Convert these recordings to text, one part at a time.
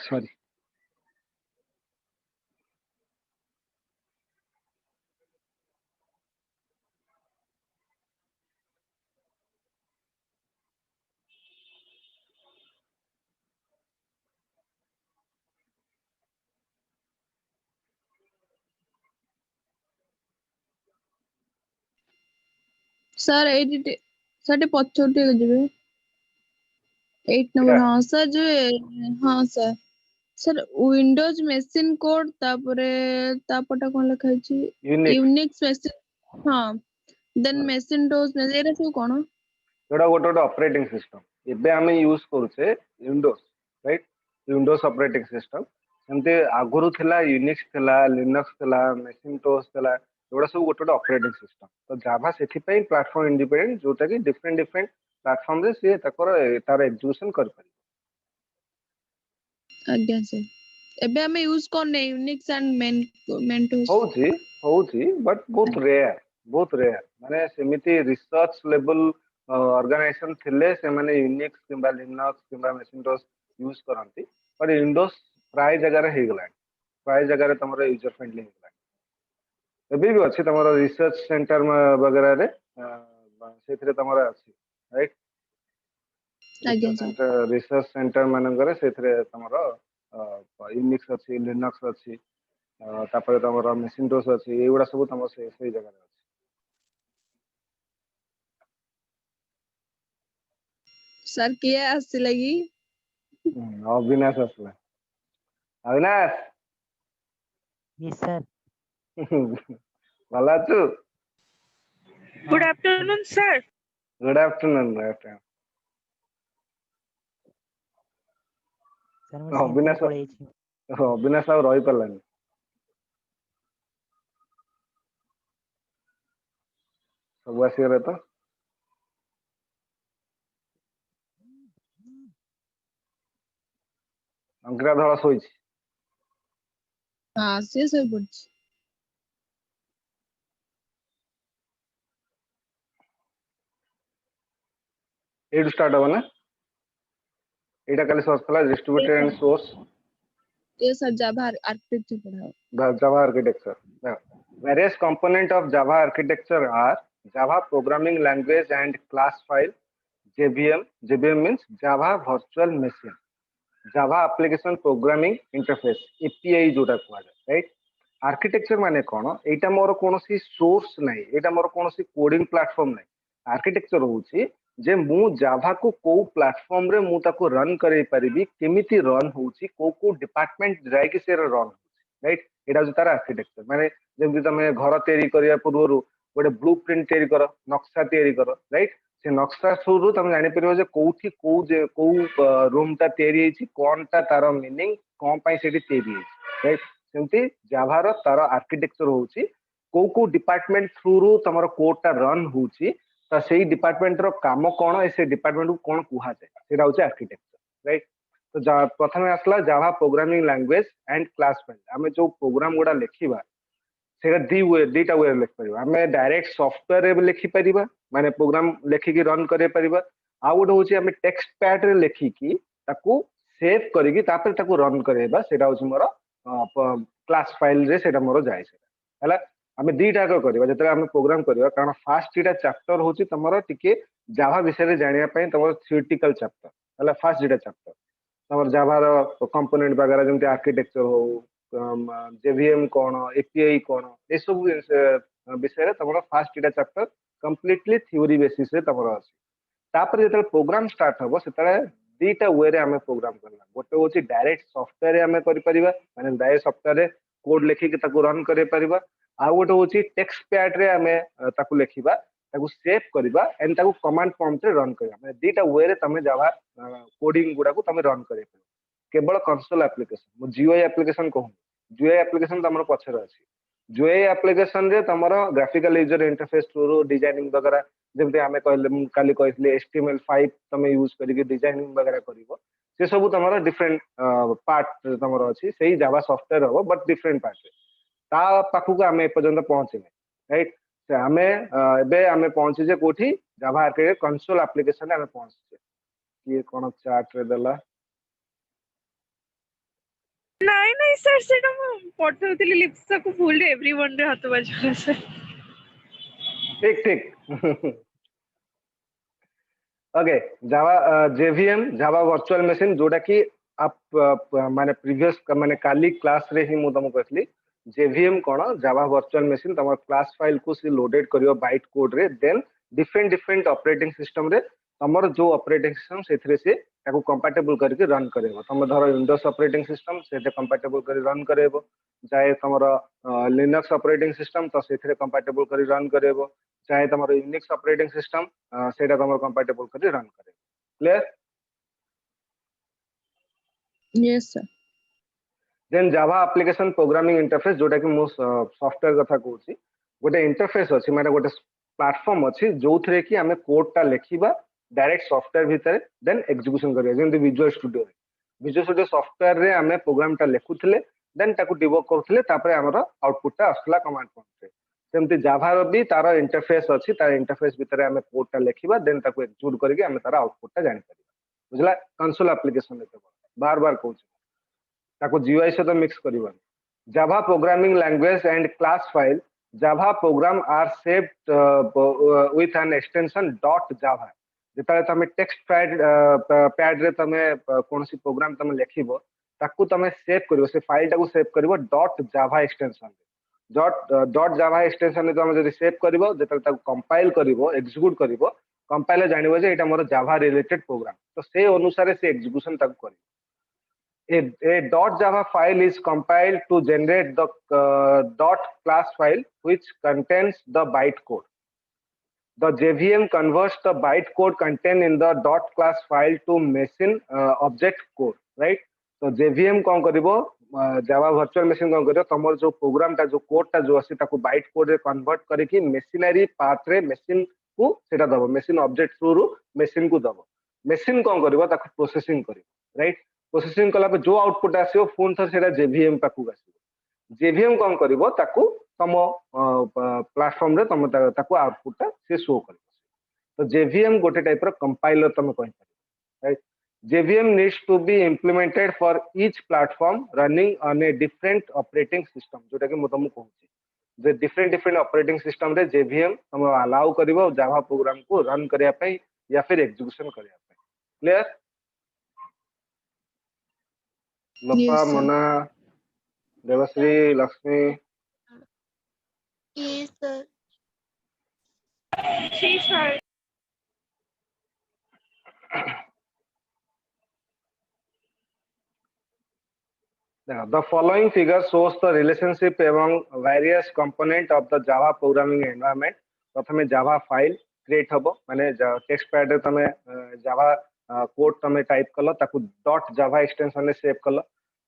Sorry sir 8 sir पछोटे जबे 8 number हाँ sir जो हाँ sir sir Windows machine code तापटा कोन लिखा अछि यूनिक्स यूनिक्स मशीन हाँ देन मशीन डोज एरा सब कोन जोड़ा गोटे ऑपरेटिंग सिस्टम एबे आमे यूज करूचे Windows right Windows operating system सेमते आगुरु थिला यूनिक्स थिला लिनक्स थिला मैकिन्टोश थिला जोड़ा सब गोटे ऑपरेटिंग सिस्टम तो जावा सेठी पई प्लेटफॉर्म इंडिपेंडेंट जोटा कि डिफरेंट डिफरेंट प्लेटफॉर्म रे से तार एग्जीक्यूशन कर पारि आज्ञा सर एबे हमें यूज करने यूनिक्स एंड मेंटोस होउची बट बहुत रेयर माने सेमिति रिसर्च लेवल ऑर्गेनाइजेशन थिले से माने यूनिक्स किंबा लिनक्स किंबा मैकिन्टोश यूज करंती बट विंडोज प्राय जगह रे हे गला प्राय जगह रे तमरो यूजर फ्रेंडली हे गला एबे भी अछि तमरो रिसर्च सेंटर वगैरह रे सेथरे तमरो अछि राइट आज्ञा सर रिसर्च सेंटर मानकर सेथरे तमरो यूनिक्स अछि लिनक्स अछि तापर तमरो मैकिन्टोश अछि एगुडा सब तमरो से जगह रे सर किए आसिलगी अविनाश असला अविनाश Yes, sir. भला अछु Good afternoon, sir. Good afternoon Sir, ମୁଁ center ପଳେଇଛି। ଅବିନାଶ ଆଉ ରହି ପାରିଲାନି ସବୁ ଆସିଗଲେ ତ अंकिता धଳ ଶୋଇଛି हाँ से सब पढ़छ एडु स्टार्ट हो ना एटा खाली सोर्स कला डिस्ट्रीब्यूटेड एंड सोर्स ये सर जावा आर्किटेक्चर पढ़ाओ Java architecture various component of Java architecture are Java programming language and class file JVM means Java virtual machine Java application programming interface API जोटा कुआ right architecture माने कोन एटा मोर कोनोसी source नै एटा मोर कोनोसी coding platform नै architecture होउची जे मु जावा को को प्लेटफॉर्म रे मु ताको रन करे परिबी केमिति रन होउची को डिपार्टमेंट जाय कि से रन राइट एटा जो तार आर्किटेक्चर माने जेमि तमे घर तयारी करिया पूर्वरु गोटे ब्लूप्रिंट तयारी करो नक्शा तयारी करो राइट से नक्शा थ्रू तुम जानि परिबो जे कोठी को रूम ता तयारी हेछि कोनटा तार मीनिंग कोन पई सेठी तयारी हेछि राइट सेमति जावा रो तार आर्किटेक्चर होउची को डिपार्टमेंट थ्रू रु तमरो कोड ता रन होउची त सेही डिपार्टमेंट रो काम कोन ए से डिपार्टमेंट को कोन कुहा जाय सेटा होउची आर्किटेक्चर राइट तो प्रथमे आसला जावा programming language and class file आमे जो प्रोग्राम गुडा लेखिबा सेटा दीटा वे लिख परिबा आमे डायरेक्ट सॉफ्टवेयर रे लिखि परिबा माने प्रोग्राम लेखि कि रन करे परिबा आ गोटे होची आमे टेक्स्ट पैड रे लेखि कि ताकू सेव करी कि तापर ताकू रन करेबा सेटा होची मोर क्लास फाइल रे सेटा मोर जाय सेटा हला आमे दीटा को करबा जतरा आमे प्रोग्राम करबा कारण फास्ट दीटा चैप्टर होची तमरो टिके जावा विषय रे जानिया पय तमरो थ्योरेटिकल चैप्टर हला फास्ट दीटा चैप्टर तमर जावा रो कंपोनेंट वगैरह जेमते आर्किटेक्चर हो जेवीएम कोन एपीआई कोन ए सब विषय रे तमरो फास्ट दीटा चैप्टर कंप्लीटली थ्योरी बेसिस रे तमरो अछि तापर जतरा प्रोग्राम स्टार्ट हबो सेतरा दीटा वे रे आमे प्रोग्राम करला गोटे होची डायरेक्ट सॉफ्टवेयर रे आमे करि परिबा माने डायरेक्ट सॉफ्टवेयर रे कोड लेखि कि ताकू रन करे परिबा आ गोटे होची टेक्स्ट पैड रे आमे ताकू लेखिबा ताकू सेव करबा एंड ताकू कमांड प्रॉम्प्ट रे रन करबा माने दीटा वे रे तमे जावा कोडिंग गुडा को तमे रन करे केवल कंसोल एप्लिकेशन मु जीयूआई एप्लिकेशन कहू जीयूआई एप्लिकेशन तमरो पछरे अछि जीयूआई एप्लिकेशन रे तमरो graphical user interface through designing वगैरह जेमते आमे कहले काली कहले HTML5 तमे यूज करिके डिजाइनिंग वगैरह करिवो से सब तमरो डिफरेंट पार्ट तमरो अछि सेही जावा सॉफ्टवेयर हो बट डिफरेंट पार्ट ता पाखु को आमे पर्यंत पहुंचिने राइट से आमे एबे आमे पहुंची जे कोठी जावा आर्किटेक्चर कंसोल एप्लिकेशन आमे पहुंची ये कोन चार्ट रे देला सर सेटा मु पठौଥିଲି लिप्सा को भूल एवरीवन रे हाथ बाजला सर ठीक ठीक ओके जावा जेवीएम जावा वर्चुअल मशीन जोटा कि आप माने प्रीवियस माने काली क्लास रे ही मु तुमको कहली जेवीएम कोन जावा वर्चुअल मशीन तमर क्लास फाइल को से लोडेड करियो बाइट कोड रे then different different operating system रे तमर जो ऑपरेटिंग सिस्टम सेथरे से ताको कंपैटिबल करके रन करेबो तम धर विंडोज ऑपरेटिंग सिस्टम सेते कंपैटिबल करी रन करेबो चाहे तमर लिनक्स ऑपरेटिंग सिस्टम तो सेथरे कंपैटिबल करी रन करेबो चाहे तमर यूनिक्स ऑपरेटिंग सिस्टम सेटा तमर कंपैटिबल करी रन करेबो clear yes sir then Java application programming interface जोटा कि मो सॉफ्टवेयर कथा कहूची गोटे इंटरफेस अछि माने गोटे प्लेटफॉर्म अछि जोथरे कि हमें कोड टा लेखिबा डायरेक्ट सॉफ्टवेयर भितर देन एग्जीक्यूशन करिया जेंति विजुअल स्टूडियो सॉफ्टवेयर रे हमें प्रोग्राम टा लेखुथले देन ताकू डिबग करथले तापर हमर आउटपुट टा आसला कमांड प्रॉम्प्ट रे सेमति जावा रो भी तार इंटरफेस अछि तार इंटरफेस भितर हमें कोड टा लेखिबा देन ताकू एक्जीक्यूट करके हमें तार आउटपुट टा जानि परिबा बुझला कंसोल एप्लीकेशन रे बार बार कहूची ताको जीयूआई से तो मिक्स करिबा Java programming language and class file Java program are saved with an extension dot Java जेता तमे टेक्स्ट पैड रे तमे कोनसी प्रोग्राम तमे लेखिबो ताकू तमे सेव करिवो से फाइल टाकू सेव करिवो dot Java extension dot Java extension रे तमे जदी सेव करिवो जेता ताकू कंपाइल करिवो एक्जीक्यूट करिवो कंपाइलर जानिबो जे एटा मोर जावा रिलेटेड प्रोग्राम तो से अनुसार से एक्जीक्यूशन ताकू करिवो a dot java file is compiled to generate the dot class file which contains the bytecode. The JVM converts the bytecode contained in the dot class file to machine object code, right? So JVM कौन करिवो जावा virtual machine कौन करिवो तमर जो programme टा जो code टा जो अछि ताको बाइट कोड रे कन्वर्ट करके मशीनरी पार्ट रे मशीन को सेटा दबो मशीन ऑब्जेक्ट थ्रू रु मशीन को दबो मशीन कौन करिवो ताको प्रोसेसिंग करिवो राइट प्रोसेसिंग कला पे जो आउटपुट आसीओ फोन थर सेटा जेवीएम पाकू आसीओ जेवीएम कौन करिवो ताकू तम प्लेटफॉर्म रे तम ताकू आउटपुट टा से शो करिवो तो जेवीएम गोटे टाइप रो कंपाइलर तम कहि पारिबो right JVM needs to be implemented for each platform running on a different operating system जोटा कि मु तम कहूची जे डिफरेंट डिफरेंट ऑपरेटिंग सिस्टम रे जेवीएम तम अलाउ करिवो जावा प्रोग्राम को रन करिया पई या फिर एग्जीक्यूशन करिया पई क्लियर लपा Yes, sir. Mona Debashree Laxmi Yes, sir. जी sir The following figure shows the relationship among various component of the Java programming environment. प्रथमे Java file create हबो माने text pad रे तमे Java कोड तमे टाइप कलो ताकू डॉट जावा एक्सटेंशन रे सेव कलो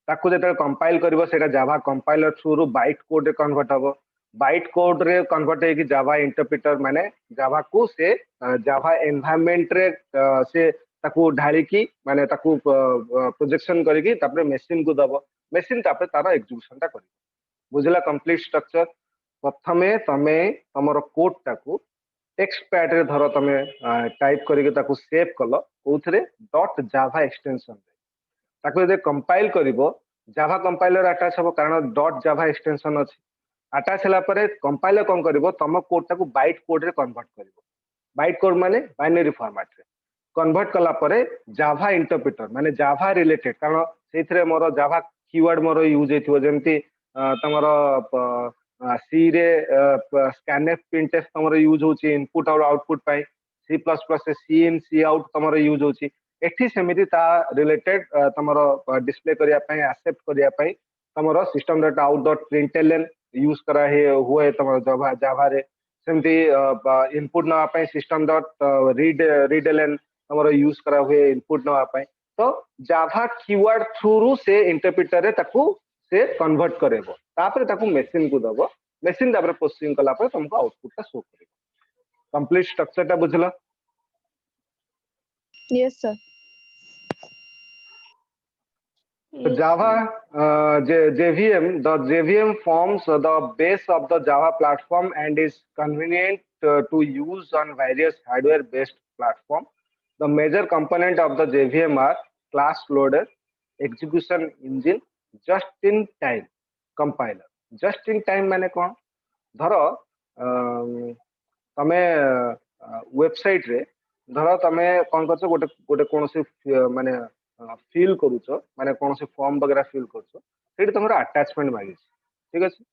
ताकू जेते कंपाइल करबो सेटा जावा कंपाइलर थ्रू रु बाइट कोड रे कन्वर्ट हबो बाइट कोड रे कन्वर्ट हे कि जावा इंटरप्रेटर माने जावा को से जावा एनवायरनमेंट रे से ताकू ढाली की माने ताकू प्रोजेक्शन करिकी तापरे मशीन को दबो मशीन तापरे तार एग्जीक्यूशन ता करिवो बुझला कंप्लीट स्ट्रक्चर प्रथमे तमे तमरो कोड ताकू टेक्स्ट पैड रे धरो तमे टाइप करके ताकू सेव कलो कोथरे डॉट जावा एक्सटेंशन रे ताकू जे कंपाइल करिवो जावा कंपाइलर अटैच हबो कारण डॉट जावा एक्सटेंशन अछि अटैच हला परे कंपाइलर कोन करिवो तम कोड ताकू बाइट कोड रे कन्वर्ट करिवो बाइट कोड माने बाइनरी फॉर्मेट रे कन्वर्ट कला परे जावा इंटरप्रेटर माने जावा रिलेटेड कारण सेथरे मोर जावा कीवर्ड मोर यूज हेथिवो जेमति तमरो सी रे स्कैनएफ प्रिंटएफ तमरो यूज होची इनपुट और आउटपुट पाई सी प्लस प्लस से सी इन सी आउट तमरो यूज होची एठी सेमिति ता रिलेटेड तमरो डिस्प्ले करिया पई एक्सेप्ट करिया पई तमरो system dot out dot println use करा हे हुए तमरो जावा जावा रे सेमति इनपुट नवा पई सिस्टम डॉट रीडएलएन तमरो यूज करा हुए इनपुट नवा पई तो जावा कीवर्ड थ्रू रु से इंटरप्रेटर रे ताकू से कन्वर्ट करेबो तापर ताकू मशीन को दबो मशीन तापर प्रोसेसिंग कला पर तुमको आउटपुट ता शो करेबो कंप्लीट स्ट्रक्चर ता बुझला Yes, sir. So Java JVM, the JVM forms the base of the Java platform and is convenient to use on various hardware-based platform. The major component of the JVM are class loader, execution engine, just in time compiler. Just in time माने कौन? धर तमे website रे धर तमे कौन करछ गोटे गोटे कोनोसी माने फिल करूछ माने कोनोसी फॉर्म वगैरह फिल करूछ सेठी तमरो अटैचमेंट मागिछ ठीक अछि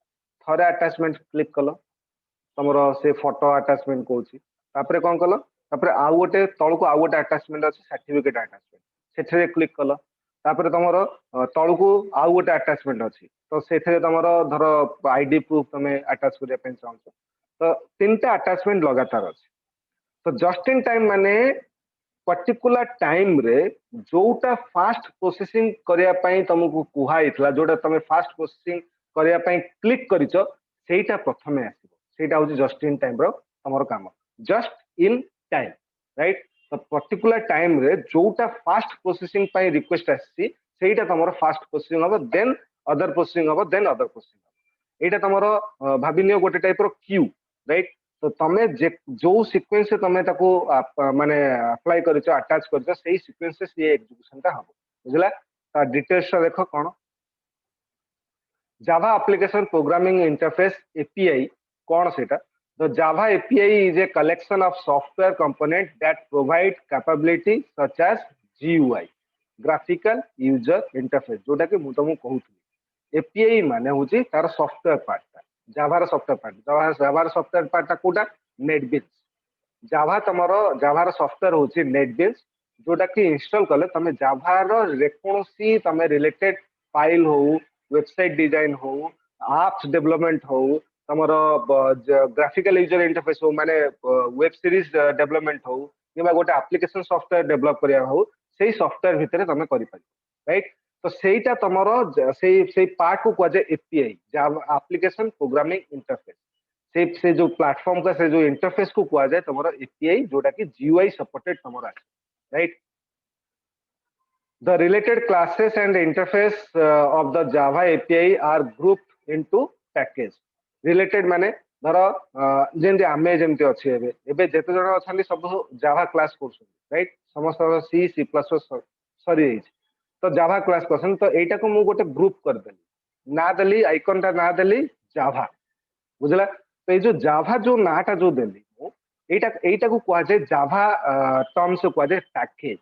थरे अटैचमेंट क्लिक कलो तमरो से फोटो अटैचमेंट कोची तापरे कौन कलो तापरे आउ गोटे तळको आउ गोटे अटैचमेंट अछि सर्टिफिकेट अटैचमेंट सेठरे क्लिक कलो तापरे तमरो तळको आउ गोटे अटैचमेंट अछि तो सेठरे तमरो धर आईडी प्रूफ तमे अटैच करिया पेन चाहछ तो तीनटा अटैचमेंट लगातार अछि तो जस्ट इन टाइम माने पर्टिकुलर टाइम रे जोटा फास्ट प्रोसेसिंग करिया पई तुमको कुहा हितला जोटा तमे फास्ट प्रोसेसिंग करिया पई क्लिक करिचो सेटा प्रथमे आसीबो सेटा होची जस्ट इन टाइम रो हमर काम जस्ट इन टाइम राइट तो पर्टिकुलर टाइम रे जोटा फास्ट प्रोसेसिंग पई रिक्वेस्ट आसी सेटा तमरो फास्ट प्रोसेसिंग हबो देन अदर प्रोसेसिंग हबो देन अदर प्रोसेसिंग एटा तमरो भाबिनियो गोटे टाइप रो क्यू राइट तो तमे जो सीक्वेंस से तमे ताको माने अप्लाई करछो अटैच करछो सेही सीक्वेंस से सी एग्जीक्यूशन ता हबो बुझला ता डिटेल्स देखो कोन Java application programming interface API कौन सेटा the java api is a collection of software components that provide capability such as gui graphical user interface जोटा कि मु तुमको कहूथि एपीआई माने होची तार सॉफ्टवेयर पार्ट जावा रो सॉफ्टवेयर पार्ट जावा रो सॉफ्टवेयर पार्ट कोटा नेटबीन्स जावा तमरो जावा रो software होची नेटबीन्स जोटा कि इंस्टॉल कले तमे जावा रो जेकोसी तमे रिलेटेड फाइल हो वेबसाइट डिजाइन हो एप्स डेवलपमेंट हो तमरो ग्राफिकल यूजर इंटरफेस हो माने वेब सीरीज डेवलपमेंट हो किबा गोटे एप्लीकेशन सॉफ्टवेयर डेवलप करिया हो सेही सॉफ्टवेयर भितरे तमे करि पारि राइट तो सेटा तमरो सेही पार्ट को कजे एपीआई जावा एप्लीकेशन प्रोग्रामिंग इंटरफेस से जो प्लेटफॉर्म का से जो इंटरफेस को कहा जाए तमरो एपीआई जोटा कि जीयूआई सपोर्टेड तमरो आछे right the related classes and interface of the java api are grouped into package related माने धरो जेंति आमे जेंति अछि एबे एबे जेते जण अछंती सब जावा क्लास कोर्स राइट समस्त सी सी प्लस सरी तो जावा क्लास पर्सन तो एटा को मु गोटे ग्रुप कर देली ना देली आइकन ता ना देली जावा बुझला तो ये जो जावा जो नाटा जो देली एटा एटा को कुआ जाय जावा टर्म्स को कुआ जाय package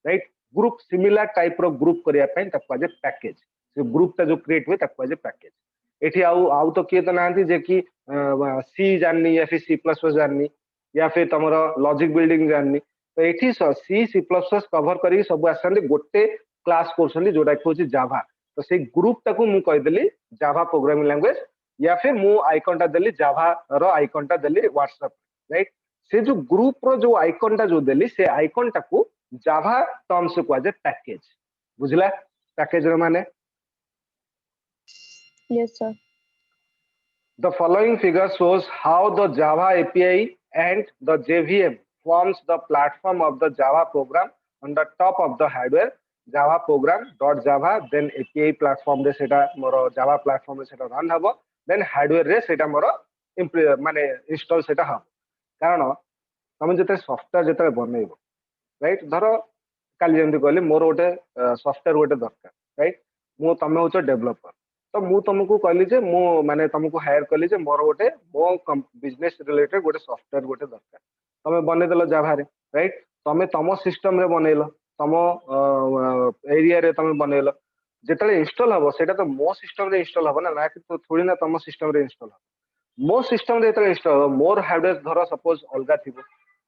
right group similar type रो ग्रुप करिया पई ता कुआ जाय पैकेज जो ग्रुप ता जो क्रिएट हुए ता कुआ जाय पैकेज एठी आउ आउ तो किए तो नांती जे कि सी जाननी या फिर सी प्लस प्लस जाननी या फिर तमरो लॉजिक बिल्डिंग जाननी तो एठी सी सी प्लस प्लस कवर करी सब आसंती गोटे क्लास कोर्सली जोटा कि जावा तो से ग्रुप ताकू मु कहि देली जावा प्रोग्रामिंग लैंग्वेज या फिर मु आइकन टा देली जावा रो आइकन टा देली व्हाट्सएप राइट से जो ग्रुप रो जो आइकन टा जो देली से आइकन टाकू जावा टर्म्स को जे पैकेज बुझला पैकेज रो माने Yes, sir. The following figure shows how the Java API and the JVM forms the platform of the Java program on the top of the hardware. Java program dot Java then API platform रे सेटा मोर Java platform रे सेटा run हबो then hardware रे सेटा मोर माने install सेटा हबो कारण तुम जते सॉफ्टवेयर जते बनैबो राइट धरो काली जेंति कहली मोर गोटे सॉफ्टवेयर गोटे दरकार राइट मु तमे होचो डेवलपर तो मु तुमको कहली जे मु माने तुमको हायर कली जे मोर गोटे मो बिजनेस रिलेटेड गोटे सॉफ्टवेयर गोटे दरकार तमे बने देलो जावा रे राइट तमे तमो सिस्टम रे बनेलो तमो एरिया रे तमे बनेलो जेतले इंस्टॉल हबो सेटा तो मो सिस्टम रे इंस्टॉल हबो ना कि तो थोड़ी ना तमो सिस्टम रे इंस्टॉल हबो मो सिस्टम रे जेतले इंस्टॉल हबो मोर हार्डवेयर धरो सपोज अलगा थिबो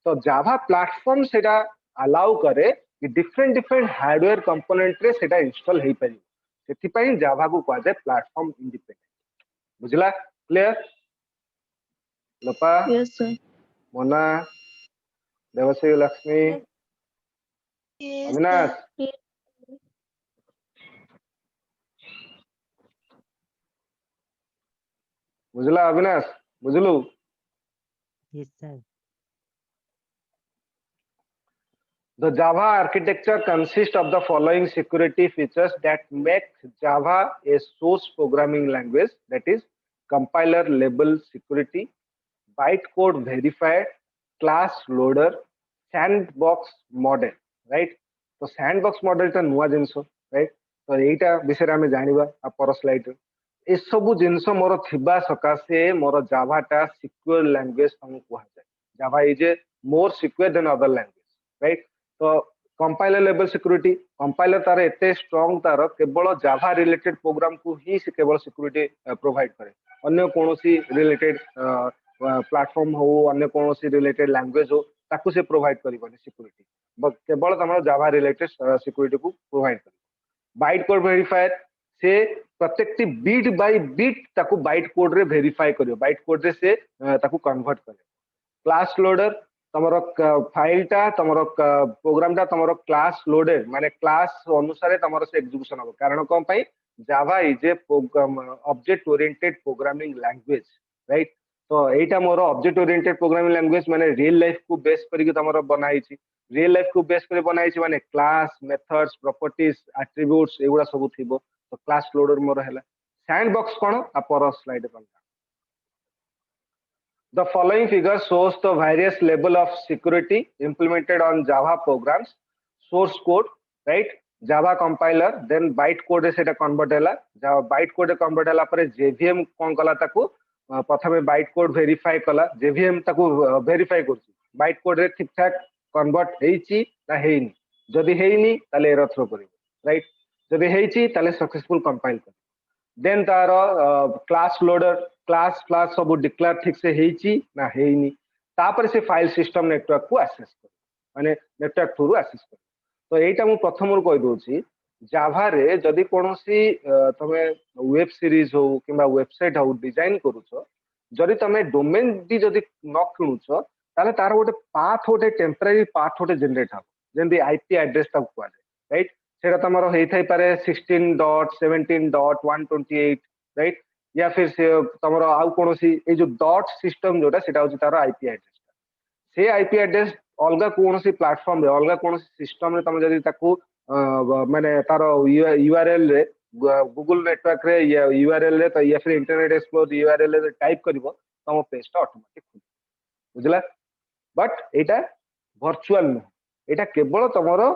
तो जावा प्लेटफॉर्म सेटा अलाउ करे कि डिफरेंट डिफरेंट हार्डवेयर कंपोनेंट रे सेटा इंस्टॉल हेई पारि सेथिपाई जावा को कहा जाए प्लेटफॉर्म इंडिपेंडेंट बुझला clear Lopa Yes, sir. Mona Debashree Laxmi Yes, Avinash बुझला अविनाश बुझलू Yes, sir. The Java architecture consists of the following security features that make Java a source programming language, that is compiler label security, bytecode verified, class loader, sandbox model, right? तो sandbox model टा नुआ जिनसो, right? तो एटा विषय आम जाना पर slide ए सब जिनस मोर थिबा सकाशे मोर जावाटा सिक्योर लैंग्वेज तुमको कह जाए Java is a more secure than other language right तो कंपाइलर लेवल सिक्योरिटी कंपाइलर तार एते स्ट्रांग तार केवल जावा रिलेटेड प्रोग्राम को ही से केवल सिक्योरिटी प्रोवाइड करे अन्य कोनोसी रिलेटेड प्लेटफॉर्म हो अन्य कोनोसी रिलेटेड लैंग्वेज हो ताकू से प्रोवाइड करिवनी सिक्योरिटी बट केवल तमरो जावा रिलेटेड सिक्योरिटी को प्रोवाइड कर बाइट कोड वेरीफायर से प्रत्येक बीट बाय बीट ताकू बाइट कोड रे वेरीफाई करियो बाइट कोड रे से ताकू कन्वर्ट करे क्लास लोडर तमरो फाइल टा तमरो प्रोग्राम टा तमरो क्लास लोडेड माने क्लास अनुसार तमरो से एग्जीक्यूशन हो कारण कोन पई जावा is A object oriented programming language right तो एटा मोर ऑब्जेक्ट ओरिएंटेड प्रोग्रामिंग लैंग्वेज माने रियल लाइफ को बेस करिक तमरो बनाई छी रियल लाइफ को बेस कर बनाई छी माने क्लास मेथड्स प्रॉपर्टीज एट्रिब्यूट्स एगुडा सब थिबो तो क्लास लोडर मोर हैला sandbox cone upper slide cone The following figure shows the various level of security implemented on Java programs. Source code, right? Java compiler, then bytecode से convert हैला. Java bytecode convert हैला पर JVM कौन कला ताकू प्रथमे bytecode verify कला. JVM ताकू verify करछि. Bytecode रे ठीक ठाक convert हेछि ना हेइनी. जदि हेइनी ताले एरर थ्रो करिवो. राइट? जदि हेछि ताले सक्सेसफुल कंपाइल कर. देन तार क्लास लोडर क्लास क्लास सब डिक्लेयर ठीक से हेछि ना हेइनी तापर से फाइल सिस्टम नेटवर्क को एक्सेस कर माने नेटवर्क थ्रू एक्सेस कर तो एटा मु प्रथम रु कहि दोछि जावा रे जदि कोनोसी तमे वेब सीरीज हो किबा वेबसाइट हो डिजाइन करूछो जदि तमे डोमेन दी जदि न किनुछो ताले तार गोटे पाथ गोटे टेम्पररी पाथ गोटे जनरेट हो जेंदी आईपी एड्रेस तक को राइट सेटा तमरो हेइ थाई पारे 16.17.128 राइट या फिर से तमरो आउ कोनोसी ए जो डॉट सिस्टम जोटा सेटा होची तारो आईपी एड्रेस से आईपी एड्रेस अलगा कोनोसी प्लेटफॉर्म रे अलगा कोनोसी सिस्टम रे तम जदि ताकू माने तारो यूआरएल रे गूगल नेटवर्क रे या यूआरएल रे तो या फिर इंटरनेट एक्सप्लोरर यूआरएल रे टाइप करिवो तम पेज ता ऑटोमेटिक खुल बुझला बट एटा वर्चुअल न एटा केवल तमरो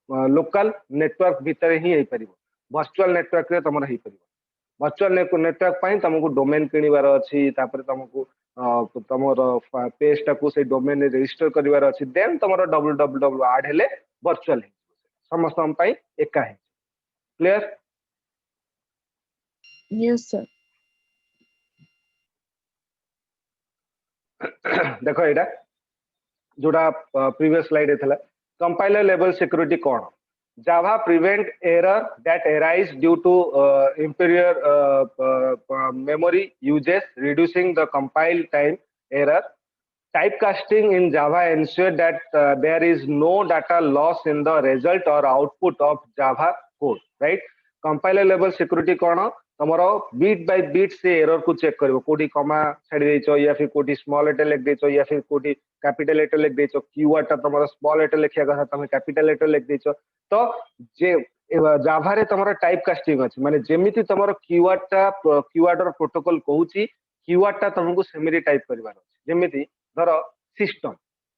लोकल नेटवर्क भीतर ही हेइ परिबो वर्चुअल नेटवर्क रे तमरो हेइ परिबो वर्चुअल नेटवर्क पाई तुमको डोमेन किनिबार अछि तापर तुमको तमर पेज टाकू से डोमेन रजिस्टर करिवार अछि देन तमर www ऐड हेले वर्चुअल समस्त हम पाई एका है क्लियर यस सर देखो एटा जोड़ा प्रीवियस स्लाइड थला compiler level security cone Java prevent error that arise due to inferior memory uses, reducing the compile time error. Typecasting in Java ensure that there is no data loss in the result or output of Java code, right? Compiler level security cone तमरो beat by beat से error को check करबो कोठी कमा छाडी देचो या फिर कोठी small letter लिख देचो या फिर कोठी कैपिटल लेटर लिख देचो कीवर्ड ता तमरो स्मॉल लेटर लिखिया कथा तमे कैपिटल लेटर लिख देचो तो जे जावा रे तमरो टाइप कास्टिंग अछि माने जेमिति तमरो कीवर्ड रो प्रोटोकॉल कहूची कीवर्ड ता तुमको सेमिति टाइप करबार अछि जेमिति धरो सिस्टम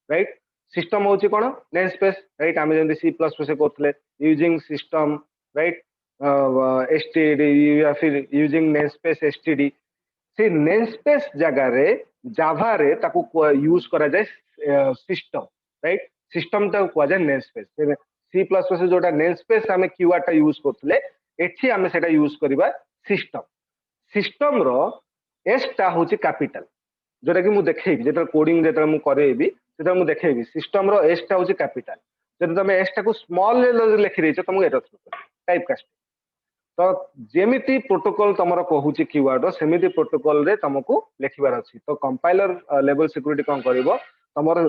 राइट सिस्टम होची कोन नेमस्पेस राइट आमे जेंति C++ से कोथले यूजिंग सिस्टम राइट std या फिर यूजिंग नेमस्पेस std से नेमस्पेस जगह रे जावा रे ताको यूज करा जाय सिस्टम राइट सिस्टम ता को जाय नेमस्पेस C++ से जोटा नेमस्पेस हमें कीवर्ड ता यूज करथले एठी हमें सेटा यूज करबा सिस्टम सिस्टम रो s ता होची कैपिटल जोटा कि मु देखैबी जेटा कोडिंग जेटा मु करेबी सेटा मु देखैबी सिस्टम रो s ता होची कैपिटल जदि तमे s ता को स्मॉल लिखि दैछ तुमको एरर टाइप कास्ट तो जेमिति प्रोटोकॉल तमरो कहूची कीवर्ड सेमिति प्रोटोकॉल रे तुमको लिखिबार अछि तो कंपाइलर लेवल सिक्योरिटी कोन करिवो तमरो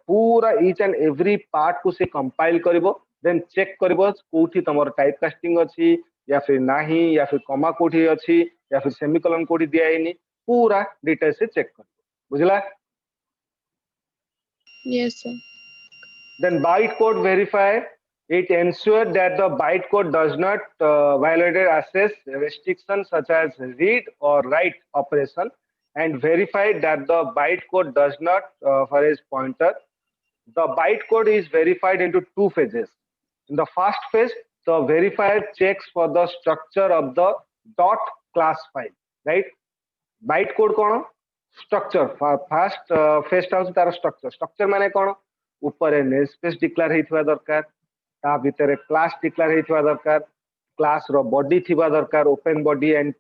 पूरा ईच एंड एवरी पार्ट को से कंपाइल करिवो देन चेक करिवो कोठी तमरो टाइप कास्टिंग अछि या फिर नाही या फिर कमा कोठी अछि या फिर सेमीकोलन कोठी दियाइनी पूरा डिटेल से चेक करिवो बुझला yes sir then bytecode verify it ensures that the bytecode does not violate access restrictions such as read or write operation and verify that the bytecode does not forage pointer. The bytecode is verified into two phases. In the first phase, the verifier checks for the structure of the dot class file, right? bytecode कौन structure first first house तार structure माने कौन ऊपर namespace declare ହେଇଥିବା ଦରକାର ता भितर class declare ହେଇଥିବା ଦରକାର क्लास रो बॉडी थिबा दरकार open body and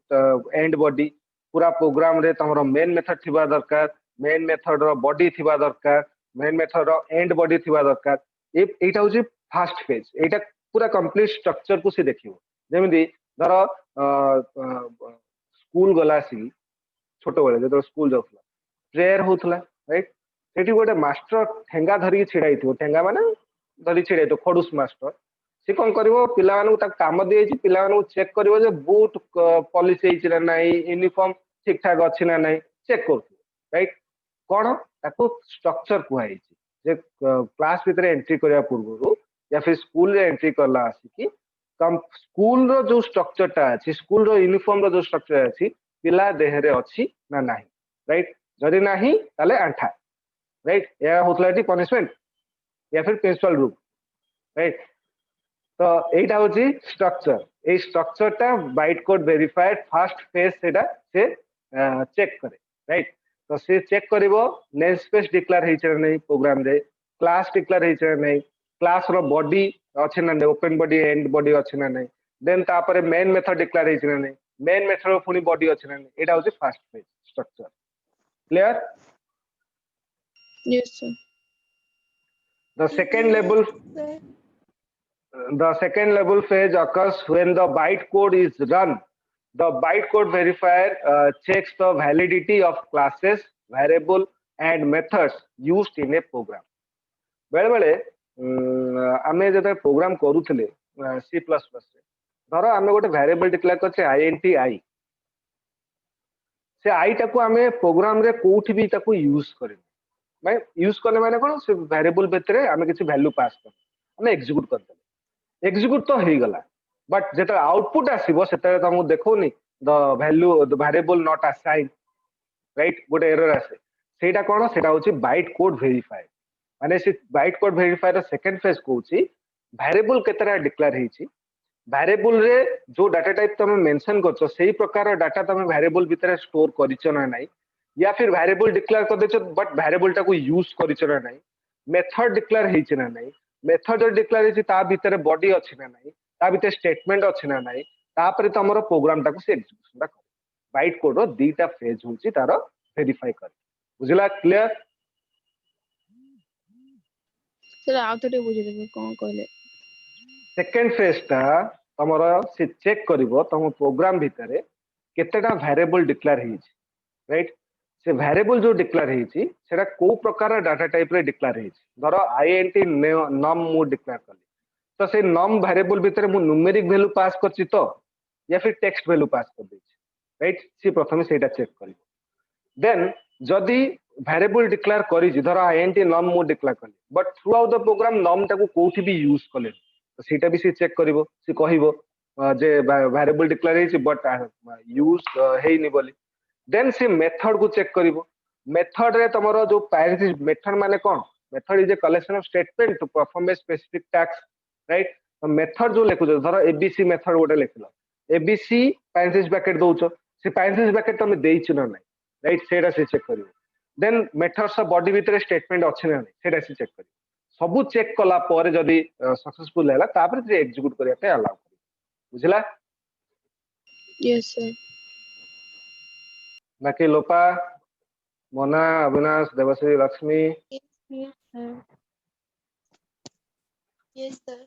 and body पूरा प्रोग्राम रे तमरो मेन मेथड थिबा दरकार मेन मेथड रो बॉडी थिबा दरकार मेन मेथड रो एंड बॉडी थिबा दरकार एटा होची फर्स्ट फेज एटा पूरा कंप्लीट स्ट्रक्चर को से देखियो जेमिति धरो स्कूल गला सी छोटो बेले जतो स्कूल जाउथला प्रेयर होथला राइट सेठी गोटे मास्टर ठेंगा धरी छिड़ाई थो ठेंगा माने धरी छिड़ाई तो खडुस मास्टर से कौन करिवो पिला मानु ता काम दिए छि पिला मानु चेक करिवो जे बूट पॉलिश हेछि ना नाही यूनिफॉर्म ठीक ठाक अछि ना नाही चेक करथु राइट कोन ताको स्ट्रक्चर कुहाई छि जे क्लास भीतर एंट्री करिया पूर्व या फिर स्कूल रे एंट्री करला आसी कि कम स्कूल रो जो स्ट्रक्चर ता अछि स्कूल रो यूनिफॉर्म रो जो स्ट्रक्चर अछि पिला देह रे अछि ना नाही राइट जदि नाही ताले अंठा राइट या होतलाटी पनिशमेंट या फिर प्रिंसिपल रूम राइट तो एटा होची स्ट्रक्चर ए स्ट्रक्चर ता byte code verifier first phase सेटा से चेक करे राइट तो से चेक करिवो नेम स्पेस डिक्लेयर हेइ छै नै प्रोग्राम रे क्लास डिक्लेयर हेइ छै नै क्लास रो बॉडी अछि ना नै ओपन बॉडी एंड बॉडी अछि ना नै देन तापरे मेन मेथड डिक्लेयर हेइ छै नै मेन मेथड रो पुनी बॉडी अछि ना नै एटा होची first phase structure clear Yes, sir. the second level phase occurs when the bytecode is run. The bytecode verifier checks the validity of classes, variable, and methods used in a program. बेले बेले आमे जते programme करूथिले C++ रे धरो आमे गोटे variable declare करछे int I से I टाको आमे प्रोग्राम रे कोठी भी ताको यूज करिन मैं यूज करने माने कोन से वेरिएबल भितरे आमे किछि वैल्यू पास कर आमे एग्जीक्यूट कर दे एग्जीक्यूट तो हेई गला बट जेता आउटपुट आसीबो सेता तुमको देखोनी the value the variable not assign right गोटे एरर आसे सेटा कोन सेटा होची बाइट कोड वेरीफाई माने से बाइट कोड वेरीफाई रो सेकंड फेज कोची वेरिएबल केतरा डिक्लेयर हेची वेरिएबल रे जो डाटा टाइप तुम मेंशन करछो सेही प्रकार डाटा तुम वेरिएबल भितरे स्टोर करिछो ना नाही या फिर वेरिएबल डिक्लेयर कर देछो बट वेरिएबल टाको यूज करिछो ना नाही मेथड डिक्लेयर हेछि ना नाही मेथड जो डिक्लेयर हेछि ता भितरे बॉडी अछि ना नाही ता भितरे स्टेटमेंट अछि ना नाही तापरे तमरो प्रोग्राम टाको से एग्जीक्यूशन कर बाइट कोड रो दीटा फेज होछि तारो वेरीफाई कर बुझला क्लियर सर आउथटे बुझि देबे कोन कहले सेकंड फेज ता तमरो से चेक करिवो तम प्रोग्राम भितरे केतेटा वेरिएबल डिक्लेयर हेछि राइट से वेरिएबल जो डिक्लेयर हेछि सेटा को प्रकार डाटा टाइप रे डिक्लेयर हेछि धरो int नम मु डिक्लेयर करली तो से नम वेरिएबल भितरे मु न्यूमेरिक वैल्यू पास करछि तो या फिर टेक्स्ट वैल्यू पास कर देछि राइट सी प्रथमे सेटा चेक करिवो देन जदी वेरिएबल डिक्लेयर करी धरो int नम मु डिक्लेयर करली but throughout the program num टाको कोठी भी यूज करले तो सेटा भी से चेक करिवो से कहिवो जे वेरिएबल डिक्लेयर हेछि बट यूज हेइनी बोली देन से मेथड को चेक करिवो मेथड रे तमरो जो पैरेंथेसिस मेथड माने कोन method is a collection of statement to perform a specific task right तो मेथड जो लिखु धरो एबीसी मेथड गोटे लिखलो एबीसी पैरेंथेसिस ब्रैकेट दोचो से पैरेंथेसिस ब्रैकेट तमे देइछ ना नाही राइट सेटा से चेक करिवो देन मेथड सब बॉडी भीतर स्टेटमेंट अछि ना नाही सेटा से चेक करिवो सब चेक कला परे जदी सक्सेसफुल हैला तापर जे एग्जीक्यूट करिया पे अलाउ करिवो बुझला यस सर बाकी लोपा मोना अविनाश देवश्री लक्ष्मी यस सर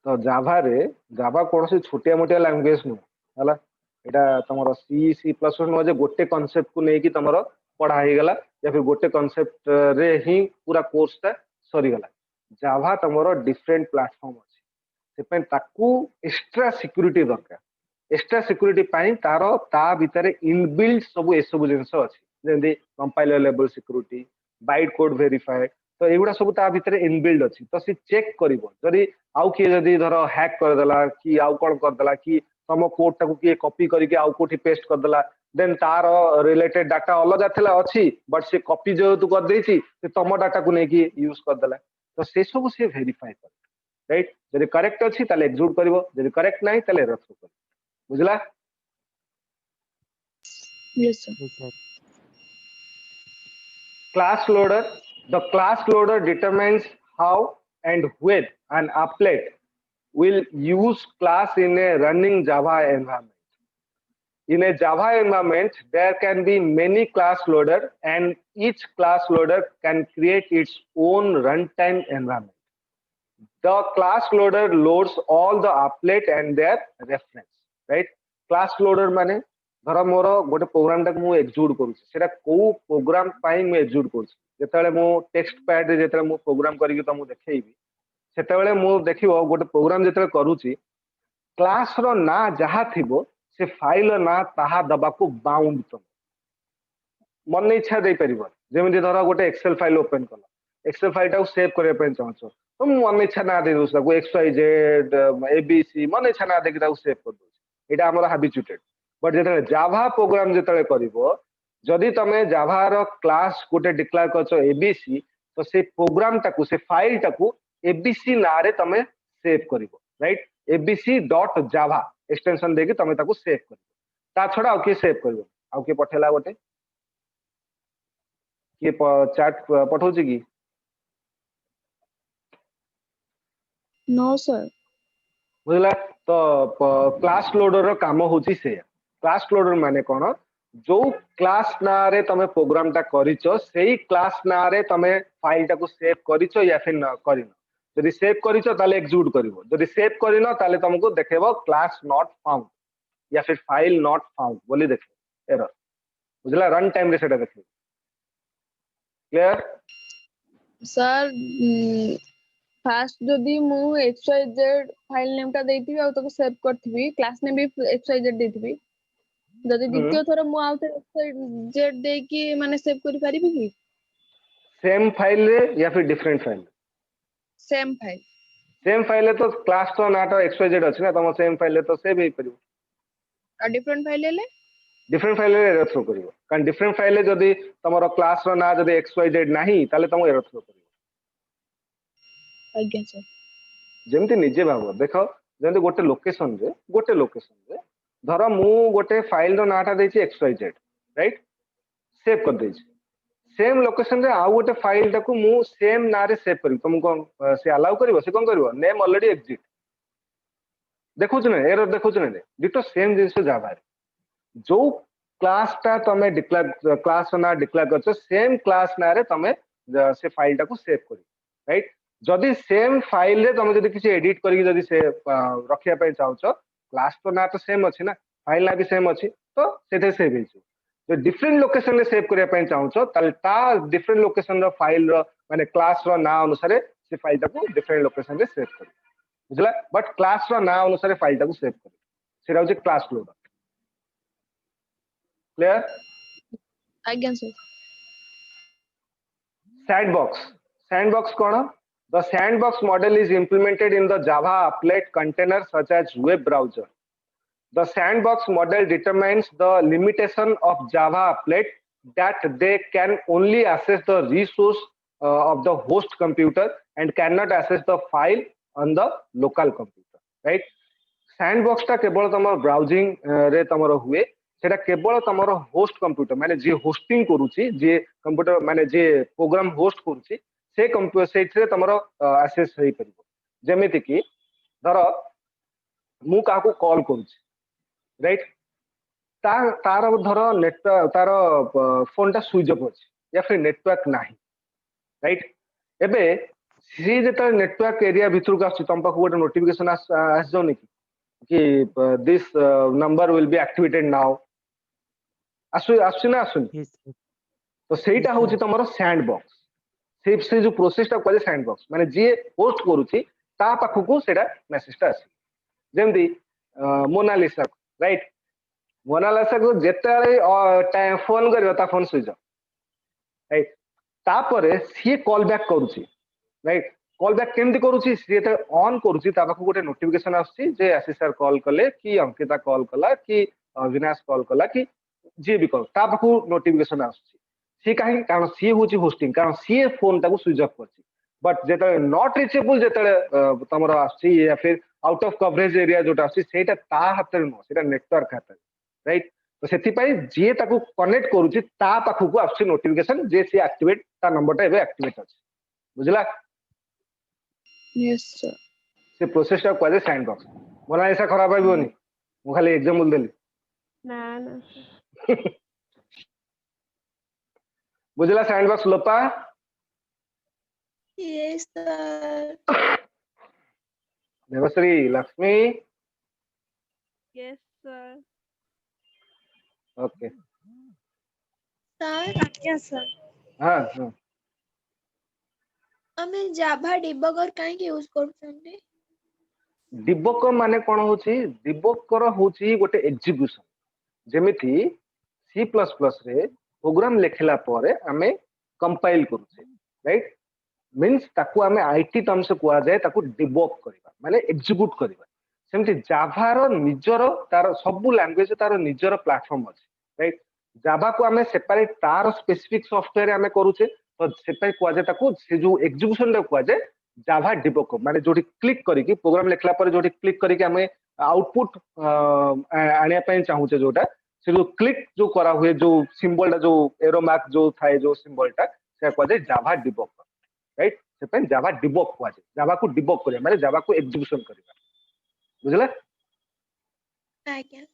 तो जावा कौन सी छोटिया मोटिया लैंग्वेज नु हला एटा तमरो सी सी प्लस नो जे गोटे कांसेप्ट को लेकी तमरो पढ़ा ही गला या फिर गोटे कांसेप्ट रे ही पूरा कोर्स ता सरी गला जावा तमरो डिफरेंट प्लेटफॉर्म अछि सेपन ताकू एक्स्ट्रा सिक्योरिटी दरकार एक्स्ट्रा सिक्योरिटी पाई तारो ता भितरे इनबिल्ट सब ए सब जिंस अछि जेंदी compiler level security byte code verify तो एगुडा सब ता भितरे इनबिल्ट अछि तो से चेक करिवो जदी आउ के जदी धरो हैक कर देला कि आउ कोन कर देला कि तम कोड टाको के कॉपी करके आउ कोठी पेस्ट कर देला देन तार रिलेटेड डाटा अलग थिला अछि बट से कॉपी जो तू कर देछि से तम डाटा को नेकी यूज कर देला तो से सब से वेरीफाई कर राइट जदि करेक्ट अछि ताले एक्सिक्यूट करिवो जदि करेक्ट नाही ताले एरर थ्रो करिवो बुझला Yes, sir. Yes, sir. class loader the class loader determines how and when an applet will use class in a running Java environment. In a Java environment, there can be many class loader and each class loader can create its own runtime environment. The class loader loads all the applet and their reference, right? Class loader माने धर मोर गोटे programme टाक मु execute करूछि सेटा को programme पाई मु execute करूछि जेतेले मु text pad रे जेतेले मु प्रोग्राम करिकि त मु देखैबी सेतेले मु देखिबो गोटे प्रोग्राम जेतेले करूछि क्लास रो ना जहा थिबो से फाइल ना ताहा दबाको बाउंड तो मन इच्छा दे परिबो जेमिति धर गोटे एक्सेल फाइल ओपन कला एक्सेल फाइल टाको सेव करे पे चाहछो तो मन इच्छा ना दे दोस को xyz abc मन इच्छा ना दे कि ताको सेव कर दो एटा हमर हैबिचुटेड बट जेते जावा प्रोग्राम जेते करिवो जदि तमे जावा रो क्लास गोटे डिक्लेयर करछो abc तो से प्रोग्राम टाको से फाइल टाको abc ना रे तमे सेव करिवो राइट abc.java एक्सटेंशन देके तमे ताको सेव करिवो ता छडा के सेव करिवो आ के पठेला गोटे के चैट पठौछि की No, sir. बुझला तो क्लास लोडर रो काम होची से क्लास लोडर माने कोन जो क्लास ना रे तमे प्रोग्राम टा करिचो सेही क्लास ना रे तमे फाइल टा को सेव करिचो या फिर न करिनो जदि सेव करिचो ताले एक्सिक्यूट करिवो जदि सेव करिनो ताले तुमको देखेबो क्लास नॉट फाउंड या फिर फाइल नॉट फाउंड बोली देखे एरर बुझला रन टाइम रे सेटा देखे क्लियर Sir, फास्ट जदि मु xyz फाइल नेम टा देथिबी आ तो सेव करथिबी क्लास नेम भी xyz देथिबी जदि द्वितीय थर मु आउ xyz दे कि माने सेव करि परिबी कि सेम फाइल रे या फिर डिफरेंट फाइल सेम फाइल रे तो क्लास तो नाटा xyz अछि ना तम सेम फाइल रे तो सेव हे परिबो आ डिफरेंट फाइल ले डिफरेंट फाइल रे एरर थ्रो करिवो कारण डिफरेंट फाइल रे जदी तमरो क्लास रो ना जदी xyz नाही ताले तम एरर थ्रो करिवो आज्ञा सर जेमति निजे भाबो देखो जेमति गोटे लोकेशन रे धर मु गोटे फाइल रो नाटा देछि xyz राइट सेव कर देछि सेम लोकेशन रे आ गोटे फाइल टाकू मु सेम ना रे सेव करी तुम कोन से अलाउ करिवो से कोन करिवो नेम ऑलरेडी एग्जिस्ट देखो छ ना एरर देखो छ ना डिटो सेम जिंस जावा रे जो क्लास ता तमे डिक्लेयर क्लास ना डिक्लेयर करछो सेम क्लास ना रे तमे से फाइल टाकू सेव करी राइट जदि सेम फाइल रे तमे जदि किसी एडिट करी जदि से रखिया पे चाहछो क्लास तो ना तो सेम अछि ना फाइल ना भी सेम अछि तो सेते सेव हेछु जो डिफरेंट लोकेशन रे सेव करिया पे चाहछो ताल ता डिफरेंट लोकेशन रो फाइल रो माने क्लास रो ना अनुसार से फाइल टाकू डिफरेंट लोकेशन रे सेव करी बुझला बट क्लास रो ना अनुसार फाइल टाकू सेव करी सेरा होची क्लास लोडर क्लियर आज्ञा sir sandbox cone the sandbox model is implemented in the Java applet container such as web browser. The sandbox model determines the limitation of Java applet that they can only access the resource of the host computer and cannot access the file on the local computer. Right? Sandbox टा केवल तमर browsing रे तमर हुए सेटा केवल तमर host computer माने जे होस्टिंग करूची जे कंप्यूटर माने जे प्रोग्राम होस्ट करूची से कंप्यूटर सेथरे तमर एक्सेस होई परिबो जेमिति कि धर मु काको कॉल करूची राइट तार धर नेटवर्क तार फोन टा स्विच ऑफ अछि या फिर नेटवर्क नाही राइट एबे सी जेता नेटवर्क एरिया भितर को आछि तम पाखो गोटे नोटिफिकेशन आस जाउनी कि this number will be activated now आसु ना आसु Yes, sir. तो सेटा होची तमरो सैंडबॉक्स से जो प्रोसेस टा कहले सैंडबॉक्स माने जे होस्ट करूची ता पाखो को सेटा मेसेज टा आसी जेमदी मोनालिसा राइट मोनालिसा को जेते फोन करियो ता फोन स्विच ऑफ राइट तापरे सी कॉल बैक करूची राइट कॉल बैक केमती करूची सी ते ऑन करूची ता पाखो गोटे नोटिफिकेशन आसी जे आसी सर कॉल कले कि अंकिता कॉल कला कि अविनाश कॉल कला कि जे भी कॉल ता पाखो नोटिफिकेशन आसी सी काहे कारण सी होची होस्टिंग कारण सी फोन टाको स्विच ऑफ करची बट जेतले नॉट रीचेबल जेतले तमरो आसी या फिर आउट ऑफ कवरेज एरिया जोटा आसी सेटा ता हाथ नो सेटा नेटवर्क हाथ राइट तो सेति पई जे ताकू कनेक्ट करूची ता पाखु को आसी नोटिफिकेशन जे से एक्टिवेट ता नंबर ता एबे एक्टिवेट अछि बुझला यस सर से प्रोसेस टा कहले सैंडबॉक्स मोला ऐसा खराब आइबोनी मु खाली एग्जांपल देली ना ना बुझला सैंडबॉक्स लोपा yes sir Debashree Lakshmi yes sir okay sir क्या सर हां हां ଆମେ ଜାଭା ଡିବଗର କାହିଁକି ୟୁଜ କରୁଛନ୍ତି डिबकर माने कोन होची डिबकर होची गोटे एग्जीक्यूशन जेमिति सी प्लस प्लस रे प्रोग्राम लिखला परे आमे कंपाइल करूचे राइट मींस ताकू आमे आईटी टर्म से कुआ जाए ताकू डिबग करबा माने एग्जीक्यूट करबा सेमति जाभा रो निजरो तार सब लैंग्वेज तार निजरो प्लेटफॉर्म अछि राइट जाभा को आमे सेपरेट तार स्पेसिफिक सॉफ्टवेयर आमे करूचे तो सेपरेट कुआ जाए ताकू से जो एग्जीक्यूशन रे कुआ जाए जाभा डिबग माने जोटी क्लिक करिकि प्रोग्राम लिखला पर जोटी क्लिक करिकि आमे आउटपुट आनिया पय चाहूचे जोटा से जो क्लिक जो करा हुए जो सिंबल जो एरो मार्क जो थाए जो सिंबल टा से कुआ जाए जाभा डिबग राइट से पे जावा डिबग कुआ जाए जावा को डिबग करे माने जावा को एग्जीक्यूशन करबा बुझला ଆଜ୍ଞା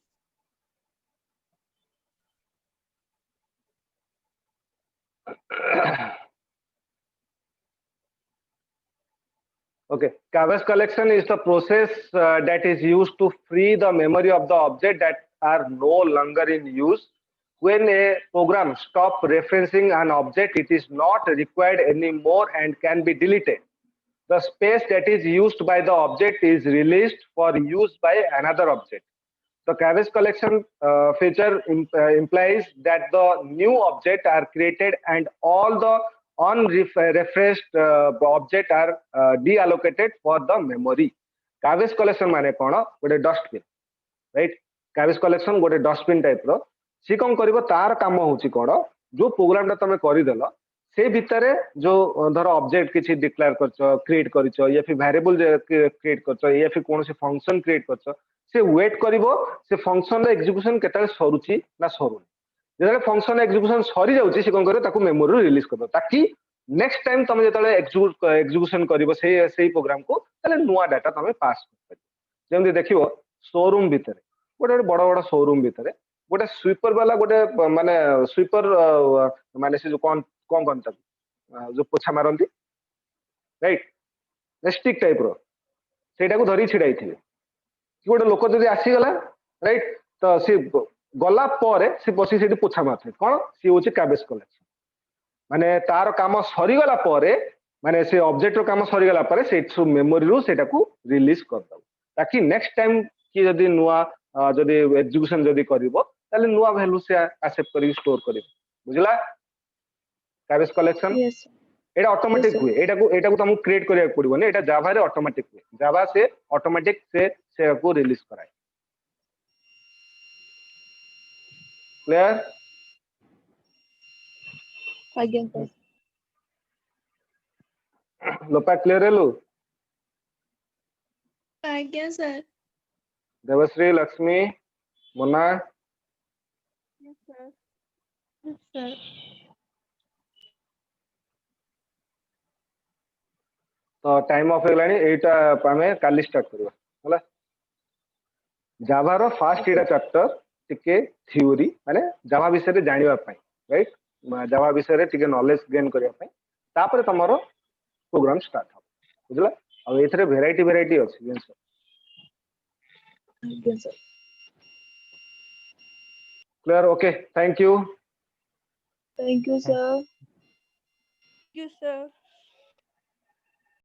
Okay, Caves collection is the process that is used to free the memory of the object that are no longer in use. When a program stops referencing an object, it is not required anymore and can be deleted. The space that is used by the object is released for use by another object. The Caves collection feature implies that the new object are created and all the unrefreshed object are deallocated for the memory. Caves collection माने कोन गोटे dustbin right Caves collection गोटे dustbin type रो सी कोन करिवो तार काम होची कोन जो programme ता तमे करि देलो से भितरे जो धर ऑब्जेक्ट किछि डिक्लेयर करछो क्रिएट करछो या फिर वेरिएबल क्रिएट करछो या फिर कोनोसी फंक्शन क्रिएट करछो से वेट करिवो से फंक्शन रे एग्जीक्यूशन केतले सरुची ना सरुनी जेतले फंक्शन एग्जीक्यूशन सरी जाउची से कोन करे ताकू मेमोरी रिलीज करदो ताकि नेक्स्ट टाइम तुम जेतले एग्जीक्यूशन करिवो सेही प्रोग्राम को तले नुवा डाटा तुम पास कर जेमति देखिवो शोरूम भितरे गोटे बड़ बड़ शोरूम भितरे गोटे स्वीपर वाला गोटे माने स्वीपर माने से जो कोन कोन कोन तक जो पोछा मारंती राइट स्टिक टाइप रो सेटा को धरी छिड़ाई थिबे गोटे लोक जदि आसी गला राइट तो सी गला परे सी बसी सेठी पोछा मारथे कोन सी होची कैबेज कलेक्शन माने तार काम सरी गला परे माने से ऑब्जेक्ट रो काम सरी गला परे से मेमोरी रो सेटा को रिलीज कर दो ताकि नेक्स्ट टाइम की जदि नुवा जदि एग्जीक्यूशन जदि करिवो ताले नुवा वैल्यू से एक्सेप्ट करी स्टोर करिवो बुझला कैबेज कलेक्शन यस एटा ऑटोमेटिक Yes, sir. हुए एटा को तुमको क्रिएट करिया पड़िबो ने एटा जावा रे ऑटोमेटिक हुए जावा से ऑटोमेटिक से को रिलीज कराए क्लियर ଆଜ୍ଞା sir लोपा क्लियर हेलो ଆଜ୍ଞା sir Debashree Laxmi Mona yes sir yes sir तो टाइम ऑफ हेलानी एटा आमे काली स्टार्ट करबा होला जावा रो फास्ट एटा चैप्टर टिके थ्योरी माने जावा विषय रे जानिबा पई राइट जावा विषय रे टिके नॉलेज गेन करिया पई तापर तमरो प्रोग्राम स्टार्ट हो बुझला आ एथरे वेराइटी अछि जिंस ଆଜ୍ଞା sir clear okay thank you thank you sir yes sir